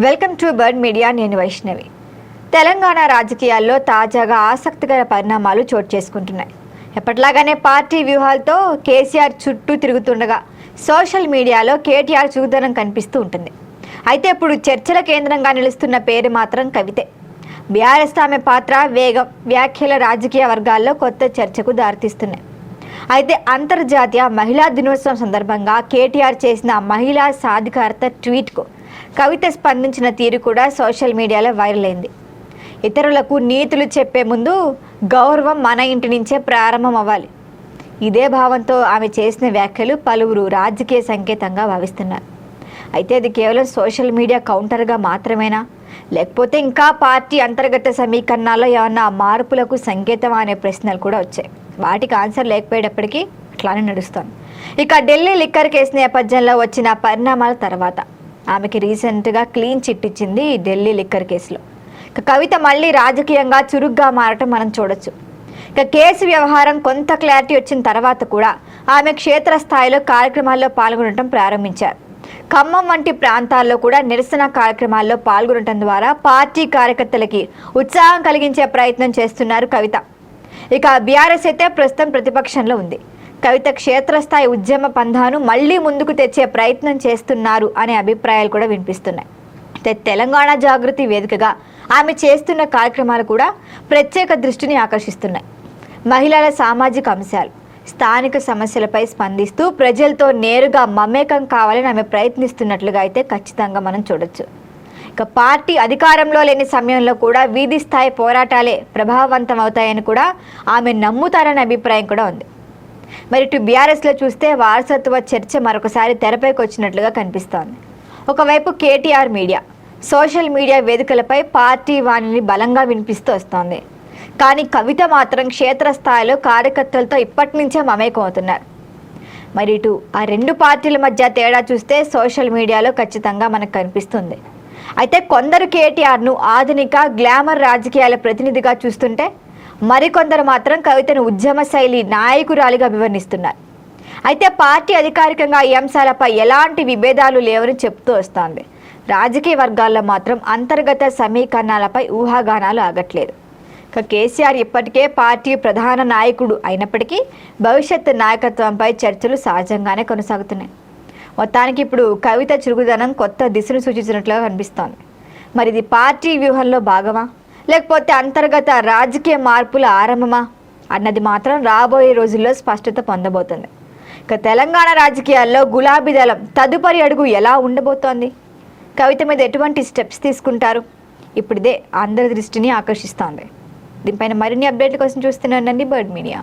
Welcome to bird media. నేను వైష్ణవి. తెలంగాణ రాజకీయాల్లో తాజాగా ఆసక్తికర పరిణామాలు చోటు చేసుకుంటున్నాయి. ఎప్పటిలాగానే పార్టీ వ్యూహాలతో కేసీఆర్ చుట్టూ తిరుగుతుండగా సోషల్ మీడియాలో కేటీఆర్ చురుకుదనం కనిపిస్తూ ఉంటుంది. అయితే ఇప్పుడు చర్చల కేంద్రంగా నిలుస్తున్న పేరు మాత్రం కవితే. బీఆర్ఎస్ ఆమె పాత్ర, వేగం, వ్యాఖ్యల రాజకీయ వర్గాల్లో కొత్త చర్చకు దారితీస్తున్నాయి. అయితే అంతర్జాతీయ మహిళా దినోత్సవం సందర్భంగా కేటీఆర్ చేసిన మహిళా సాధికారత ట్వీట్కు కవిత స్పందించిన తీరు కూడా సోషల్ మీడియాలో వైరల్ అయింది. ఇతరులకు నీతులు చెప్పే ముందు గౌరవం మన ఇంటి నుంచే ప్రారంభం అవ్వాలి. ఇదే భావంతో ఆమె చేసిన వ్యాఖ్యలు పలువురు రాజకీయ సంకేతంగా భావిస్తున్నారు. అయితే అది కేవలం సోషల్ మీడియా కౌంటర్గా మాత్రమేనా, లేకపోతే ఇంకా పార్టీ అంతర్గత సమీకరణాల్లో ఏమన్నా మార్పులకు సంకేతం అనే ప్రశ్నలు కూడా వచ్చాయి. వాటికి ఆన్సర్ లేకపోయేటప్పటికీ అట్లానే నడుస్తోంది. ఇక ఢిల్లీ లిక్కర్ కేసు నేపథ్యంలో వచ్చిన పరిణామాల తర్వాత ఆమెకి రీసెంట్గా క్లీన్ చిట్ ఇచ్చింది ఢిల్లీ లిక్కర్ కేసులో. కవిత మళ్ళీ రాజకీయంగా చురుగ్గా మారటం మనం చూడొచ్చు. ఇక కేసు వ్యవహారం కొంత క్లారిటీ వచ్చిన తర్వాత కూడా ఆమె క్షేత్రస్థాయిలో కార్యక్రమాల్లో పాల్గొనడం ప్రారంభించారు. ఖమ్మం వంటి ప్రాంతాల్లో కూడా నిరసన కార్యక్రమాల్లో పాల్గొనడం ద్వారా పార్టీ కార్యకర్తలకి ఉత్సాహం కలిగించే ప్రయత్నం చేస్తున్నారు కవిత. ఇక బీఆర్ఎస్ అయితే ప్రస్తుతం ప్రతిపక్షంలో ఉంది. కవిత క్షేత్రస్థాయి ఉద్యమ పంధాను మళ్లీ ముందుకు తెచ్చే ప్రయత్నం చేస్తున్నారు అనే అభిప్రాయాలు కూడా వినిపిస్తున్నాయి. తెలంగాణ జాగృతి వేదికగా ఆమె చేస్తున్న కార్యక్రమాలు కూడా ప్రత్యేక దృష్టిని ఆకర్షిస్తున్నాయి. మహిళల సామాజిక అంశాలు, స్థానిక సమస్యలపై స్పందిస్తూ ప్రజలతో నేరుగా మమేకం కావాలని ఆమె ప్రయత్నిస్తున్నట్లుగా అయితే ఖచ్చితంగా మనం చూడొచ్చు. ఇక పార్టీ అధికారంలో లేని సమయంలో కూడా వీధి స్థాయి పోరాటాలే ప్రభావవంతం అవుతాయని కూడా ఆమె నమ్ముతారనే అభిప్రాయం కూడా ఉంది. మరి ఇటు బీఆర్ఎస్లో చూస్తే వారసత్వ చర్చ మరొకసారి తెరపైకి వచ్చినట్లుగా కనిపిస్తోంది. ఒకవైపు కేటీఆర్ మీడియా, సోషల్ మీడియా వేదికలపై పార్టీ వాణిని బలంగా వినిపిస్తూ వస్తోంది. కానీ కవిత మాత్రం క్షేత్రస్థాయిలో కార్యకర్తలతో ఇప్పటి నుంచే మమేకం అవుతున్నారు. మరి ఇటు ఆ రెండు పార్టీల మధ్య తేడా చూస్తే సోషల్ మీడియాలో ఖచ్చితంగా మనకు కనిపిస్తుంది. అయితే కొందరు కేటీఆర్ను ఆధునిక గ్లామర్ రాజకీయాల ప్రతినిధిగా చూస్తుంటే మరికొందరు మాత్రం కవితను ఉద్యమ శైలి నాయకురాలిగా అభివర్ణిస్తున్నారు. అయితే పార్టీ అధికారికంగా ఈ అంశాలపై ఎలాంటి విభేదాలు లేవని చెప్తూ వస్తోంది. రాజకీయ వర్గాల్లో మాత్రం అంతర్గత సమీకరణాలపై ఊహాగానాలు ఆగట్లేదు. ఇక కేసీఆర్ ఇప్పటికే పార్టీ ప్రధాన నాయకుడు అయినప్పటికీ భవిష్యత్ నాయకత్వంపై చర్చలు సహజంగానే కొనసాగుతున్నాయి. మొత్తానికి ఇప్పుడు కవిత చురుకుదనం కొత్త దిశను సూచించినట్లుగా కనిపిస్తోంది. మరి ఇది పార్టీ వ్యూహంలో భాగమా, లేకపోతే అంతర్గత రాజకీయ మార్పుల ఆరంభమా అన్నది మాత్రం రాబోయే రోజుల్లో స్పష్టత పొందబోతుంది. ఇక తెలంగాణ రాజకీయాల్లో గులాబీ దళం తదుపరి అడుగు ఎలా ఉండబోతోంది, కవిత మీద ఎటువంటి స్టెప్స్ తీసుకుంటారు, ఇప్పుడు ఇదే అందరి దృష్టిని ఆకర్షిస్తోంది. దీనిపైన మరిన్ని అప్డేట్ల కోసం చూస్తూనే ఉండండి బర్డ్ మీడియా.